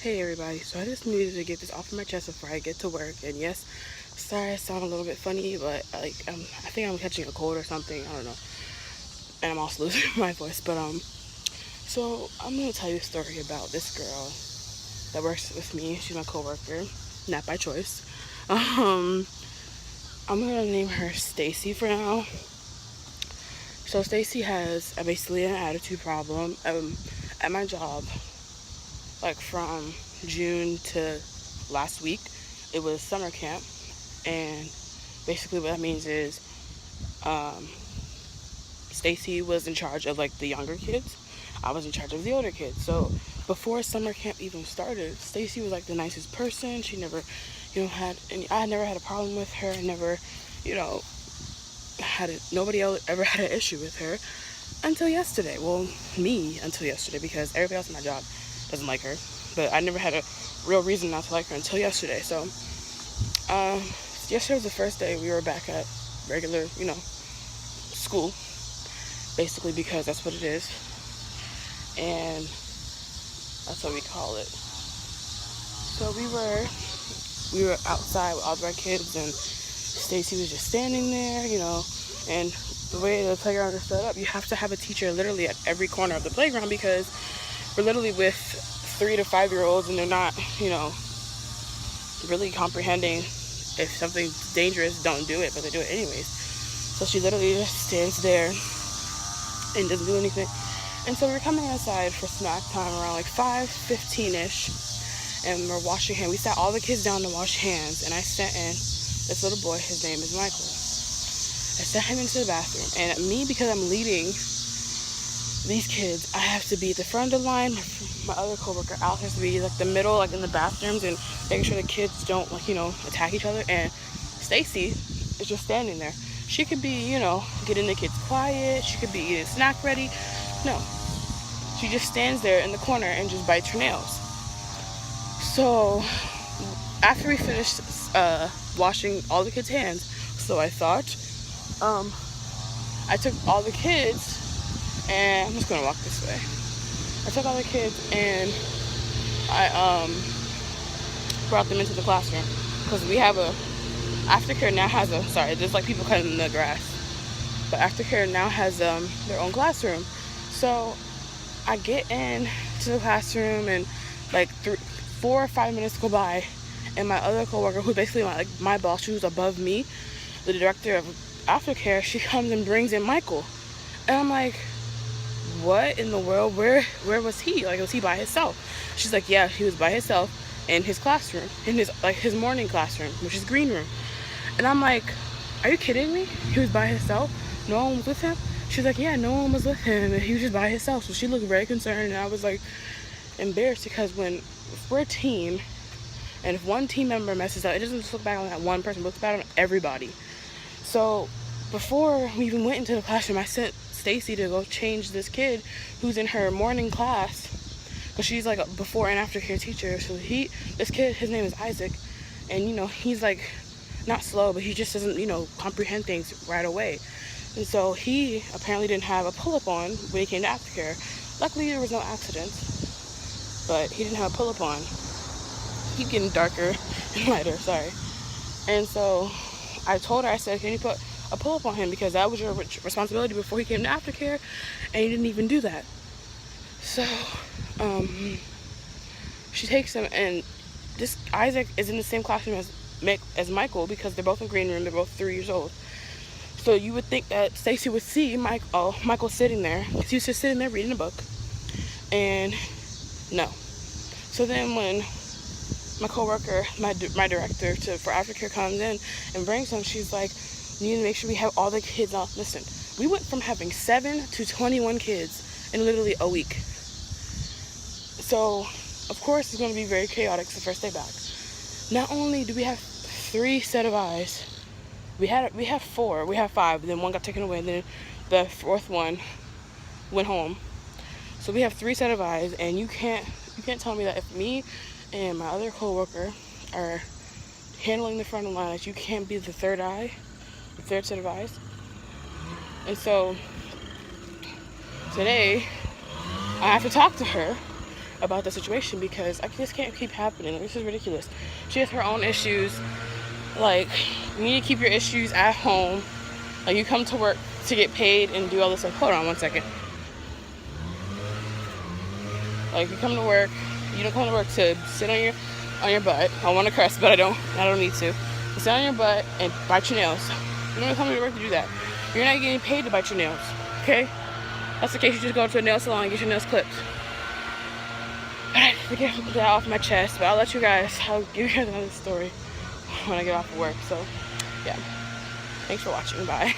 Hey everybody, so I just needed to get this off of my chest before I get to work. And yes, sorry I sound a little bit funny, but I think I'm catching a cold or something. I don't know, and I'm also losing my voice. So I'm gonna tell you a story about this girl that works with me. She's my coworker, not by choice. Um, I'm gonna name her Stacy for now. So Stacy has basically an attitude problem. At my job, like from June to last week, it was summer camp, and basically what that means is um, Stacy was in charge of like the younger kids. I was in charge of the older kids. So before summer camp even started, Stacy was like the nicest person. She never, had any. I never had a problem with her. I never, you know, nobody else ever had an issue with her until yesterday. Well, me until yesterday, because everybody else in my job doesn't like her. But I never had a real reason not to like her until yesterday. So yesterday was the first day we were back at regular, school, basically, because that's what it is, and that's what we call it. So we were outside with all of our kids, and Stacy was just standing there, and the way the playground is set up, you have to have a teacher literally at every corner of the playground, because we're literally with 3 to 5 year olds, and they're not, really comprehending. If something's dangerous, don't do it, but they do it anyways. So she literally just stands there and doesn't do anything. And so we were coming outside for snack time around like 5:15ish, and we're washing hands. We sat all the kids down to wash hands, and I sent in this little boy. His name is Michael. I sent him into the bathroom, and me, because I'm leading these kids, I have to be at the front of the line. My other coworker, Alex, has to be like the middle, like in the bathrooms, and making sure the kids don't attack each other. And Stacy is just standing there. She could be, getting the kids quiet. She could be eating snack ready. No, she just stands there in the corner and just bites her nails. So after we finished washing all the kids' hands, so I thought, I took all the kids, and I'm just gonna walk this way. I took all the kids and I brought them into the classroom, because we have a aftercare now has there's like people cutting the grass, but aftercare now has their own classroom. So I get in to the classroom, and like 4 or 5 minutes go by, and my other coworker, who's basically my boss, she was above me, the director of aftercare, she comes and brings in Michael, and I'm like, what in the world? Where was he? Like, was he by himself? She's like, yeah, he was by himself in his classroom, in his morning classroom, which is green room. And I'm like, are you kidding me? He was by himself? No one was with him? She's like, yeah, no one was with him, and he was just by himself. So she looked very concerned, and I was like embarrassed, because if we're a team, and if one team member messes up, it doesn't just look back on that one person, it looks back on everybody. So before we even went into the classroom, I sent Stacy to go change this kid who's in her morning class, because she's like a before and after care teacher. So this kid, his name is Isaac, and he's like not slow, but he just doesn't comprehend things right away. And so he apparently didn't have a pull-up on when he came to aftercare. Luckily there was no accidents, but he didn't have a pull-up on. Keep getting darker and lighter, sorry. And so I told her, I said, can you put a pull-up on him, because that was your responsibility before he came to aftercare, and he didn't even do that. So she takes him, and this Isaac is in the same classroom as Michael, because they're both in green room. They're both 3 years old. So you would think that Stacy would see Michael sitting there, because he was just sitting there reading a book, and no. So then when my coworker, my director for aftercare comes in and brings him, she's like, you need to make sure we have all the kids on. Listen, we went from having 7 to 21 kids in literally a week. So of course it's going to be very chaotic the first day back. Not only do we have 3 set of eyes, we have 4, we have 5, but then one got taken away, and then the 4th one went home. So we have 3 set of eyes, and you can't tell me that if me and my other coworker are handling the front of the line, that you can't be the third eye, the third set of eyes. And so today I have to talk to her about the situation because I just can't keep happening. This is ridiculous. She has her own issues. Like, you need to keep your issues at home. Like, you come to work to get paid and do all this stuff. Hold on one second. Like, you come to work, you don't come to work to sit on your butt. I want to curse, but I don't need to. You sit on your butt and bite your nails. You don't come to work to do that. You're not getting paid to bite your nails, okay? That's the case. You just go to a nail salon and get your nails clipped. But I have to get that off my chest. But I'll give you guys another story when I get off of work. So, yeah. Thanks for watching. Bye.